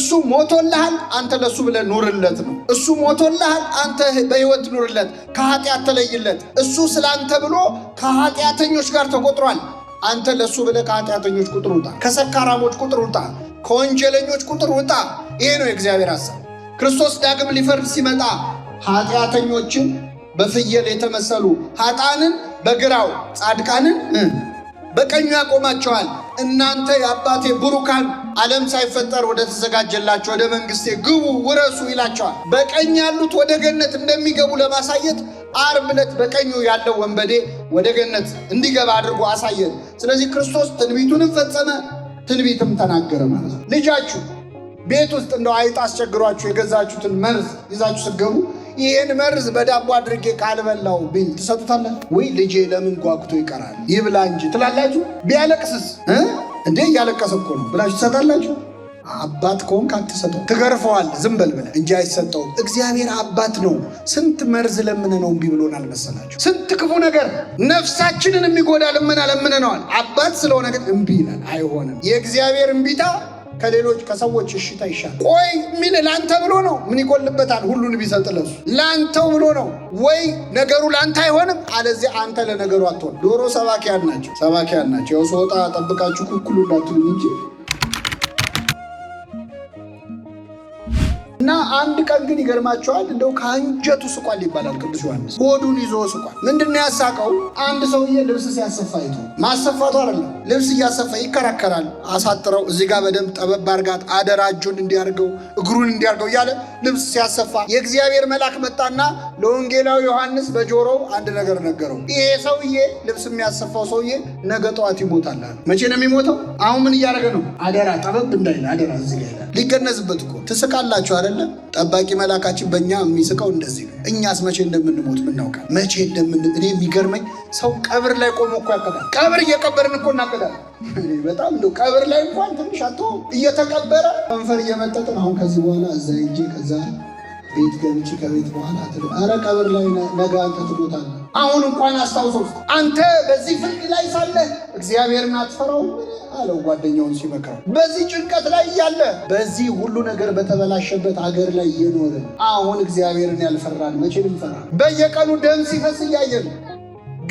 እሱ ሞቶልሃል አንተ ለሱ ብለህ ኑርለት ነው። እሱ ሞቶልሃል አንተ በህይወት ኑርለት፣ ከኃጢአት ተለይለት። እሱ ስላንተ ብሎ ከኃጢአተኞች ጋር ተቆጥሯል። አንተ ለሱ ብለህ ከኃጢአተኞች ቁጥር ውጣ፣ ከሰካራሞች ቁጥር ውጣ፣ ከወንጀለኞች ቁጥር ውጣ። ይሄ ነው የእግዚአብሔር ሐሳብ። ክርስቶስ ዳግም ሊፈርድ ሲመጣ ኃጢአተኞችን በፍየል የተመሰሉ ኃጥአንን በግራው ጻድቃንን በቀኙ ያቆማቸዋል። እናንተ የአባቴ ቡሩካን ዓለም ሳይፈጠር ወደ ተዘጋጀላቸው ወደ መንግሥቴ ግቡ ውረሱ ይላቸዋል። በቀኝ ያሉት ወደ ገነት እንደሚገቡ ለማሳየት ዓርብ ዕለት በቀኙ ያለው ወንበዴ ወደ ገነት እንዲገባ አድርጎ አሳየን። ስለዚህ ክርስቶስ ትንቢቱንም ፈጸመ፣ ትንቢትም ተናገረ ማለት ነው። ልጃችሁ ቤት ውስጥ እንደው አይጥ አስቸግሯችሁ የገዛችሁትን መርዝ ይዛችሁ ስትገቡ ይህን መርዝ በዳቦ አድርጌ ካልበላው ቢል ትሰጡታላችሁ ወይ? ልጄ ለምን ጓጉቶ ይቀራል ይብላ እንጂ ትላላችሁ? ቢያለቅስስ እንዴ እያለቀሰ እኮ ነው ብላችሁ ትሰጣላችሁ? አባት ከሆንክ አትሰጠው፣ ትገርፈዋል ዝም በል ብለህ እንጂ አይሰጠውም። እግዚአብሔር አባት ነው። ስንት መርዝ ለምን ነው እምቢ ብሎናል መሰላችሁ? ስንት ክፉ ነገር ነፍሳችንን የሚጎዳ ልመና ለምነነዋል። አባት ስለሆነ ግን እምቢ ይላል። አይሆንም። የእግዚአብሔር እምቢታ ከሌሎች ከሰዎች እሽታ ይሻል። ቆይ ምን ላንተ ብሎ ነው? ምን ይጎልበታል? ሁሉን ቢሰጥ ለሱ ላንተው ብሎ ነው ወይ? ነገሩ ላንተ አይሆንም፣ አለዚህ አንተ ለነገሩ አትሆን። ዶሮ ሰባኪያን ናቸው። ያው ሶጣ ጠብቃችሁ ኩኩሉ እንዳትሉ እንጂ። እና አንድ ቀን ግን ይገርማቸዋል፣ እንደው ከአንጀቱ ስቋል ይባላል። ቅዱስ ዮሐንስ ሆዱን ይዞ ስቋል። ምንድነው ያሳቀው? አንድ ሰውዬ ልብስ ሲያሰፋ አይቶ፣ ማሰፋቱ አይደለም ልብስ እያሰፋ ይከራከራል። አሳጥረው እዚህ ጋር በደንብ ጠበብ አርጋት፣ አደራ እጁን እንዲያርገው እግሩን እንዲያርገው እያለ ልብስ ሲያሰፋ የእግዚአብሔር መልአክ መጣና ለወንጌላዊ ዮሐንስ በጆሮው አንድ ነገር ነገረው። ይሄ ሰውዬ ልብስ የሚያሰፋው ሰውዬ ነገ ጠዋት ይሞታል። መቼ ነው የሚሞተው? አሁን ምን እያደረገ ነው? አደራ ጠበብ እንዳይል አደራ እዚህ ጋር ሊገነዝበት እኮ። ትስቃላችሁ አይደለም? ጠባቂ መልአካችን በእኛ የሚስቀው እንደዚህ ነው። እኛስ መቼ እንደምንሞት ምናውቃል? መቼ እኔ የሚገርመኝ ሰው ቀብር ላይ ቆሞ እኮ ያቀዳል። ቀብር እየቀበርን እኮ እናቀዳል። በጣም እንደው ቀብር ላይ እንኳን ትንሽ አቶ እየተቀበረ ከንፈር እየመጠጥን አሁን ከዚህ በኋላ እዛ ሂጄ ከዛ ቤት ገብቼ ከቤት በኋላ አረ ቀብር ላይ ነገ አንተ ትሞታለህ። አሁን እንኳን አስታውሰው አንተ በዚህ ፍርድ ላይ ሳለህ እግዚአብሔርን አትፈራውም አለው ጓደኛውን ሲመክረው። በዚህ ጭንቀት ላይ እያለ በዚህ ሁሉ ነገር በተበላሸበት ሀገር ላይ እየኖርን አሁን እግዚአብሔርን ያልፈራን መቼ ልንፈራ? በየቀኑ ደም ሲፈስ እያየን፣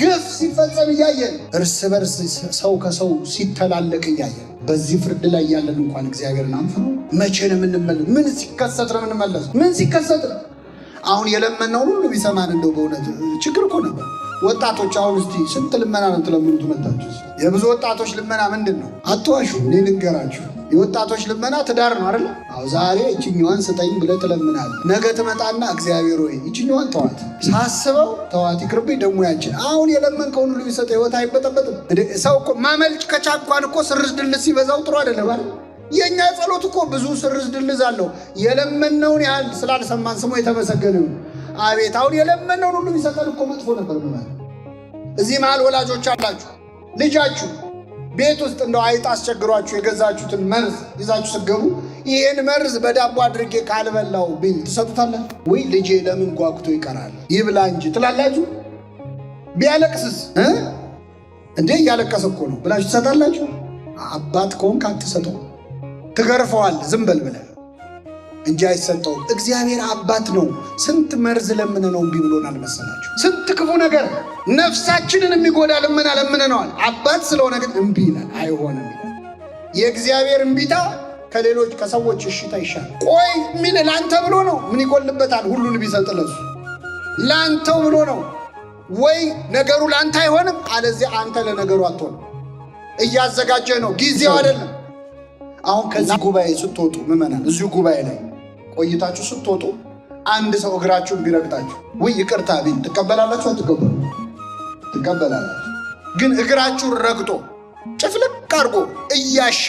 ግፍ ሲፈጸም እያየን፣ እርስ በርስ ሰው ከሰው ሲተላለቅ እያየን በዚህ ፍርድ ላይ ያለን እንኳን እግዚአብሔርን አንፈራው? መቼ ነው የምንመለስ? ምን ሲከሰት ነው የምንመለስ? ምን ሲከሰት ነው? አሁን የለመነውን ሁሉ ቢሰማን እንደው በእውነት ችግር እኮ ነበር። ወጣቶች አሁን እስቲ ስንት ልመና ነው ትለምኑት መጣችሁ? የብዙ ወጣቶች ልመና ምንድን ነው? አትዋሹ፣ እኔ ልንገራችሁ። የወጣቶች ልመና ትዳር ነው አይደል? አዎ ዛሬ እችኛዋን ስጠኝ ብለህ ትለምናለህ። ነገ ትመጣና እግዚአብሔር ሆይ እችኛዋን ተዋት፣ ሳስበው ተዋት፣ ይቅርብኝ ደግሞ ያችን። አሁን የለመንከውን ሁሉ ቢሰጥ ህይወት አይበጠበጥም። ሰው እኮ ማመልጭ ከቻኳን እኮ ስርዝ ድልዝ ሲበዛው ጥሩ አይደለም አይደል? የእኛ ጸሎት እኮ ብዙ ስርዝ ድልዝ አለው። የለመነውን ያህል ስላልሰማን ስሙ የተመሰገነ ይሁን። አቤት አሁን የለመነውን ሁሉ ቢሰጠን እኮ መጥፎ ነበር ማለት። እዚህ መሃል ወላጆች አላችሁ፣ ልጃችሁ ቤት ውስጥ እንደው አይጥ አስቸግሯችሁ የገዛችሁትን መርዝ ይዛችሁ ስትገቡ ይህን መርዝ በዳቦ አድርጌ ካልበላው ቢል ትሰጡታላችሁ ወይ? ልጄ ለምን ጓጉቶ ይቀራል ይብላ እንጂ ትላላችሁ? ቢያለቅስስ እንዴ እያለቀሰ እኮ ነው ብላችሁ ትሰጣላችሁ? አባት ከሆንክ አትሰጠው፣ ትገርፈዋል ዝም በል ብለህ እንጂ አይሰጠውም። እግዚአብሔር አባት ነው። ስንት መርዝ ለምን ነው እምቢ ብሎናል መሰላችሁ? ስንት ክፉ ነገር ነፍሳችንን የሚጎዳ ልመና ለምነነዋል። አባት ስለሆነ ግን እምቢ ይላል። አይሆንም። የእግዚአብሔር እምቢታ ከሌሎች ከሰዎች እሽታ ይሻል። ቆይ ምን ላንተ ብሎ ነው? ምን ይጎልበታል? ሁሉን ቢሰጥ ለሱ ላንተው ብሎ ነው ወይ? ነገሩ ላንተ አይሆንም፣ አለዚህ አንተ ለነገሩ አትሆን። እያዘጋጀ ነው፣ ጊዜው አይደለም። አሁን ከዚህ ጉባኤ ስትወጡ ምዕመናን፣ እዚሁ ጉባኤ ላይ ቆይታችሁ ስትወጡ አንድ ሰው እግራችሁን ቢረግጣችሁ ወይ ይቅርታ ቢል ትቀበላላችሁ? አትቀበሉ? ትቀበላላችሁ። ግን እግራችሁን ረግጦ ጭፍልቅ አድርጎ እያሸ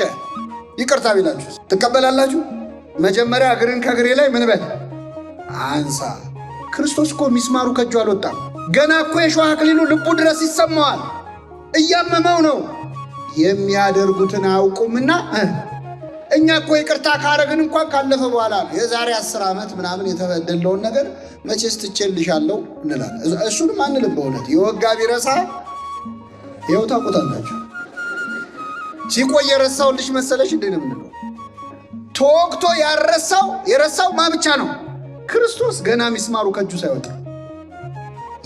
ይቅርታ ቢላችሁ ትቀበላላችሁ? መጀመሪያ እግርን ከእግሬ ላይ ምን በል አንሳ። ክርስቶስ እኮ ሚስማሩ ከእጁ አልወጣም። ገና እኮ የሾህ አክሊሉ ልቡ ድረስ ይሰማዋል። እያመመው ነው። የሚያደርጉትን አያውቁምና እኛ እኮ ይቅርታ ካረግን እንኳን ካለፈ በኋላ ነው። የዛሬ 10 ዓመት ምናምን የተበደለውን ነገር መቼስ ትቼልሻለሁ እንላለን። እሱንም አንልም። በእውነት የወጋ ቢረሳ ይኸው ታውቁታላችሁ። ሲቆይ የረሳውን ልጅ መሰለሽ እንዴ ነው የምንለው። ተወግቶ የረሳው ማን ብቻ ነው? ክርስቶስ። ገና ሚስማሩ ከእጁ ሳይወጣ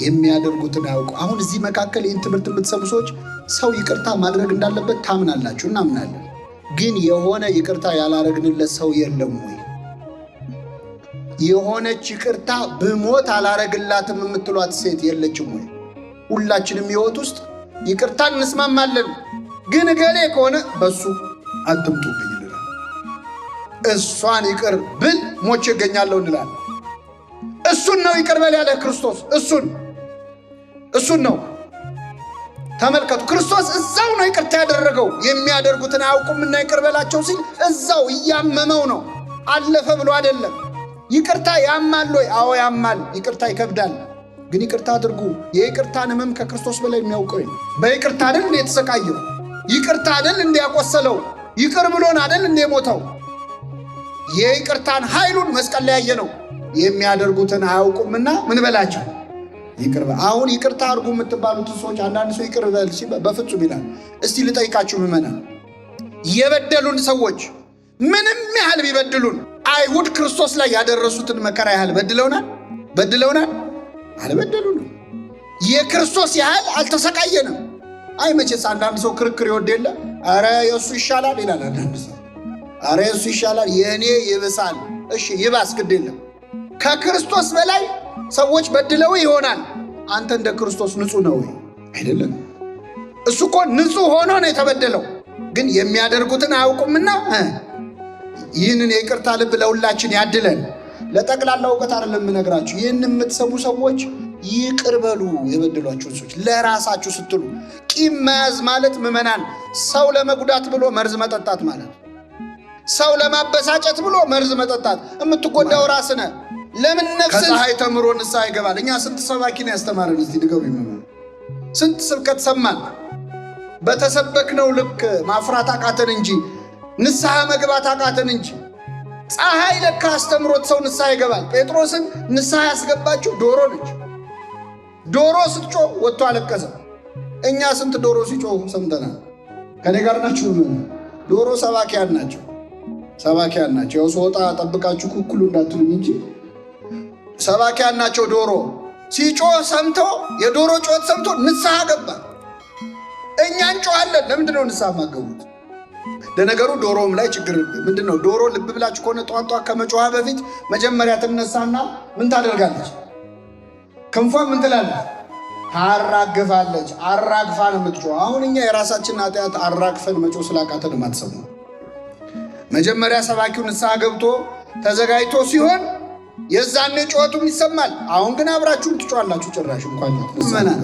የሚያደርጉትን አያውቁ። አሁን እዚህ መካከል ይህን ትምህርት የምትሰሙ ሰዎች ሰው ይቅርታ ማድረግ እንዳለበት ታምናላችሁ፣ እናምናለን። ግን የሆነ ይቅርታ ያላረግንለት ሰው የለም ወይ? የሆነች ይቅርታ ብሞት አላረግላትም የምትሏት ሴት የለችም ወይ? ሁላችንም ሕይወት ውስጥ ይቅርታ እንስማማለን። ግን እገሌ ከሆነ በሱ አትምጡብኝ እንላለን። እሷን ይቅር ብል ሞቼ እገኛለሁ እንላለን። እሱን ነው ይቅር በል ያለ ክርስቶስ። እሱን ነው። ተመልከቱ፣ ክርስቶስ እዛው ነው ይቅርታ ያደረገው። የሚያደርጉትን አያውቁምና ይቅር በላቸው ሲል እዛው እያመመው ነው። አለፈ ብሎ አይደለም። ይቅርታ ያማል ወይ? አዎ ያማል። ይቅርታ ይከብዳል። ግን ይቅርታ አድርጉ። የይቅርታን ሕመም ከክርስቶስ በላይ የሚያውቀው በይቅርታ አይደል እንደ የተሰቃየው? ይቅርታ አይደል እንደ ያቆሰለው? ይቅር ብሎን አይደል እንደ ሞተው? የይቅርታን ኃይሉን መስቀል ላይ ያየ ነው። የሚያደርጉትን አያውቁምና ምን በላቸው ይቅር በል። አሁን ይቅርታ አድርጉ የምትባሉትን ሰዎች አንዳንድ ሰው ይቅር በል ሲል በፍጹም ይላል። እስቲ ልጠይቃችሁ ምዕመናን፣ የበደሉን ሰዎች ምንም ያህል ቢበድሉን አይሁድ ክርስቶስ ላይ ያደረሱትን መከራ ያህል በድለውናል? አልበደሉንም። የክርስቶስ ያህል አልተሰቃየንም። አይ መቼስ አንዳንድ ሰው ክርክር ይወድ የለ አረ የእሱ ይሻላል ይላል። አንዳንድ ሰው አረ የእሱ ይሻላል የእኔ ይብሳል። እሺ ይባስ፣ ግድ የለም። ከክርስቶስ በላይ ሰዎች በድለው ይሆናል። አንተ እንደ ክርስቶስ ንጹሕ ነው አይደለም? እሱ እኮ ንጹሕ ሆኖ ነው የተበደለው። ግን የሚያደርጉትን አያውቁምና ይህንን የይቅርታ ልብ ለሁላችን ያድለን። ለጠቅላላ እውቀት አይደለም የምነግራችሁ። ይህን የምትሰሙ ሰዎች ይቅር በሉ የበደሏችሁን ሰዎች ለራሳችሁ ስትሉ። ቂም መያዝ ማለት ምዕመናን ሰው ለመጉዳት ብሎ መርዝ መጠጣት ማለት፣ ሰው ለማበሳጨት ብሎ መርዝ መጠጣት። የምትጎዳው ራስህ ነህ። ለምን ነፍስን ከፀሐይ ተምሮ ንስሐ ይገባል? እኛ ስንት ሰባኪን ያስተማረን እስቲ ንገሩኝ። ስንት ስብከት ሰማን። በተሰበክነው ልክ ማፍራት አቃተን እንጂ ንስሐ መግባት አቃተን እንጂ። ፀሐይ ለካ አስተምሮት ሰው ንስሐ ይገባል። ጴጥሮስን ንስሐ ያስገባችው ዶሮ ነች። ዶሮ ስትጮህ ወጥቶ አለቀሰ። እኛ ስንት ዶሮ ሲጮህ ሰምተናል። ከኔ ጋር ናችሁ? ዶሮ ሰባኪያን ናቸው። ያው ስወጣ ጠብቃችሁ ኩኩሉ እንዳትሉኝ እንጂ ሰባኪያን ናቸው። ዶሮ ሲጮህ ሰምቶ የዶሮ ጮት ሰምቶ ንስሐ ገባ። እኛ እንጮሃለን። ለምንድን ነው ንስሐ ማገቡት? ለነገሩ ዶሮም ላይ ችግር ምንድነው? ዶሮ ልብ ብላችሁ ከሆነ ጧጧ ከመጮሃ በፊት መጀመሪያ ትነሳና ምን ታደርጋለች? ክንፏን ምን ትላለች? ታራግፋለች። አራግፋ ነው የምትጮህ። አሁን እኛ የራሳችንን ኃጢአት አራግፈን መጮህ ስላቃተን ማትሰሙ። መጀመሪያ ሰባኪው ንስሐ ገብቶ ተዘጋጅቶ ሲሆን የዛኔ ጩኸቱም ይሰማል። አሁን ግን አብራችሁም ትጮሃላችሁ። ጭራሽ እንኳን ምዕመናን፣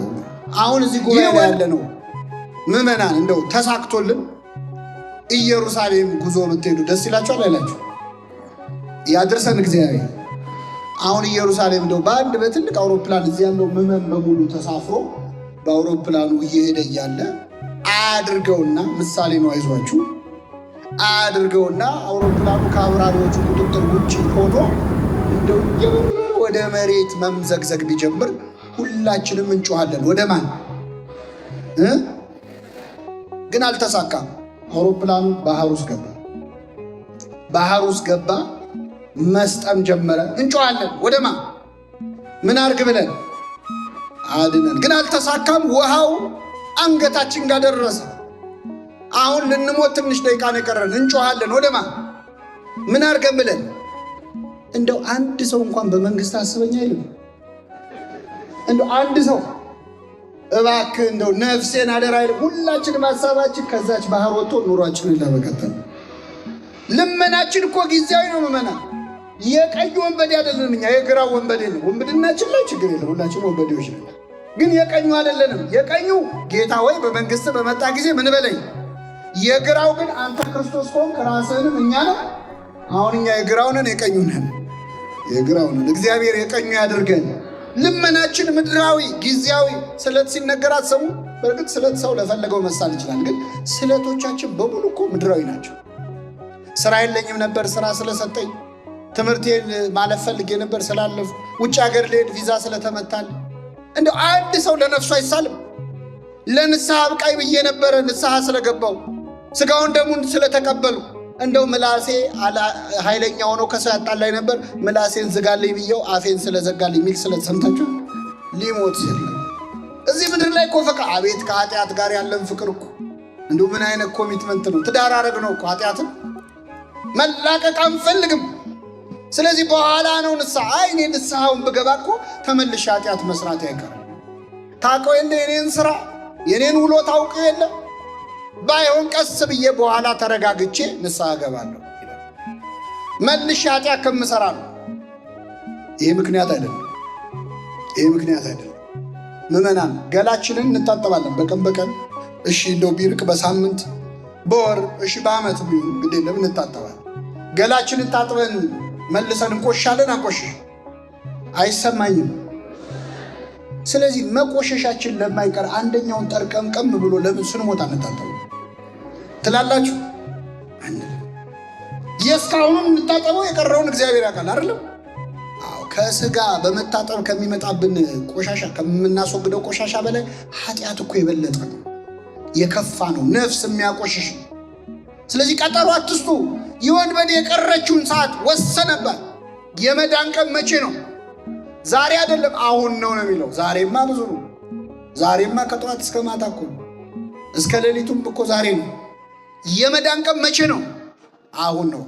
አሁን እዚህ ጉባኤ ያለ ነው ምዕመናን፣ እንደው ተሳክቶልን ኢየሩሳሌም ጉዞ ብትሄዱ ደስ ይላችኋል አይላችሁ? ያድርሰን እግዚአብሔር። አሁን ኢየሩሳሌም እንደው በአንድ በትልቅ አውሮፕላን እዚህ ያለው ምዕመን በሙሉ ተሳፍሮ በአውሮፕላኑ እየሄደ እያለ አያድርገውና ምሳሌ ነው፣ አይዟችሁ አያድርገውና አውሮፕላኑ ከአብራሪዎቹ ቁጥጥር ውጭ ሆኖ እንደው ወደ መሬት መምዘግዘግ ቢጀምር ሁላችንም እንጮሃለን። ወደ ማን? ግን አልተሳካም። አውሮፕላኑ ባህር ውስጥ ገባ፣ መስጠም ጀመረ። እንጮሃለን። ወደ ማን? ምን አርግ ብለን? አድነን። ግን አልተሳካም። ውሃው አንገታችን ጋር ደረሰ። አሁን ልንሞት ትንሽ ደቂቃ ነው የቀረን። እንጮሃለን። ወደ ማን? ምን አርገን ብለን? እንደው አንድ ሰው እንኳን በመንግስት አስበኛ አይልም። እንደው አንድ ሰው እባክህ እንደው ነፍሴን አደራ አይልም። ሁላችንም ሀሳባችን ከዛች ባህር ወጥቶ ኑሯችንን ለመቀጠል። ልመናችን እኮ ጊዜያዊ ነው ምዕመና። የቀኝ ወንበዴ አይደለንም እኛ፣ የግራው ወንበዴ ነው። ወንበድናችን ላይ ችግር የለም፣ ሁላችን ወንበዴዎች ነን። ግን የቀኙ አይደለንም። የቀኙ ጌታ ወይ በመንግስት በመጣ ጊዜ ምን በለኝ። የግራው ግን አንተ ክርስቶስ ከሆንክ ራስህንም እኛ ነው። አሁን እኛ የግራው ነን፣ የቀኙ ነን። የግራው ነን። እግዚአብሔር የቀኙ ያድርገን። ልመናችን ምድራዊ ጊዜያዊ። ስለት ሲነገራት ሰሙ። በእርግጥ ስለት ሰው ለፈለገው መሳል ይችላል። ግን ስለቶቻችን በሙሉ እኮ ምድራዊ ናቸው። ስራ የለኝም ነበር፣ ስራ ስለሰጠኝ። ትምህርቴን ማለፍ ፈልጌ ነበር፣ ስላለፉ። ውጭ ሀገር ልሄድ ቪዛ ስለተመታል። እንደው አንድ ሰው ለነፍሱ አይሳልም። ለንስሐ አብቃይ ብዬ ነበረ፣ ንስሐ ስለገባው ስጋውን ደሙን ስለተቀበሉ እንደው ምላሴ ኃይለኛ ሆኖ ከሰው ያጣላኝ ነበር፣ ምላሴን ዝጋልኝ ብየው አፌን ስለዘጋልኝ ሚል ስለሰምታችሁ ሊሞት ሲል እዚህ ምድር ላይ እኮ ፈቃ አቤት ከኃጢአት ጋር ያለን ፍቅር እኮ እንዲሁ ምን አይነት ኮሚትመንት ነው! ትዳር አረግ ነው እኮ ኃጢአትን መላቀቅ አንፈልግም። ስለዚህ በኋላ ነው ንስሐ። እኔ ንስሐውን ብገባ እኮ ተመልሼ ኃጢአት መስራት አይቀርም። ታውቀው የለ የኔን ስራ የኔን ውሎ ታውቀው የለ ባይሆን ቀስ ብዬ በኋላ ተረጋግቼ ንስሐ እገባለሁ። መልሼ ኃጢአት ከምሰራ ነው። ይሄ ምክንያት አይደለም። ይሄ ምክንያት አይደለም። ምዕመናን ገላችንን እንታጠባለን በቀን በቀን እሺ፣ እንደው ቢርቅ በሳምንት በወር እሺ፣ በዓመት ቢሆን እንግዲህ ለምን እንታጠባለን? ገላችንን ታጥበን መልሰን እንቆሻለን። አንቆሽሽ አይሰማኝም። ስለዚህ መቆሸሻችን ለማይቀር አንደኛውን ጠርቀምቀም ብሎ ለምን ስንሞት አንታጠቡ ትላላችሁ? የእስካሁኑን እንታጠበው የቀረውን እግዚአብሔር ያውቃል አይደለም? አዎ፣ ከስጋ በመታጠብ ከሚመጣብን ቆሻሻ ከምናስወግደው ቆሻሻ በላይ ኃጢአት እኮ የበለጠ ነው፣ የከፋ ነው፣ ነፍስ የሚያቆሽሽ። ስለዚህ ቀጠሮ አትስጡ። የወንበዴ የቀረችውን ሰዓት ወሰነባት። የመዳን ቀን መቼ ነው? ዛሬ አይደለም አሁን ነው የሚለው። ዛሬማ ብዙ ነው። ዛሬማ ከጠዋት እስከ ማታ እኮ ነው፣ እስከ ሌሊቱም እኮ ዛሬ ነው። የመዳን ቀን መቼ ነው? አሁን ነው።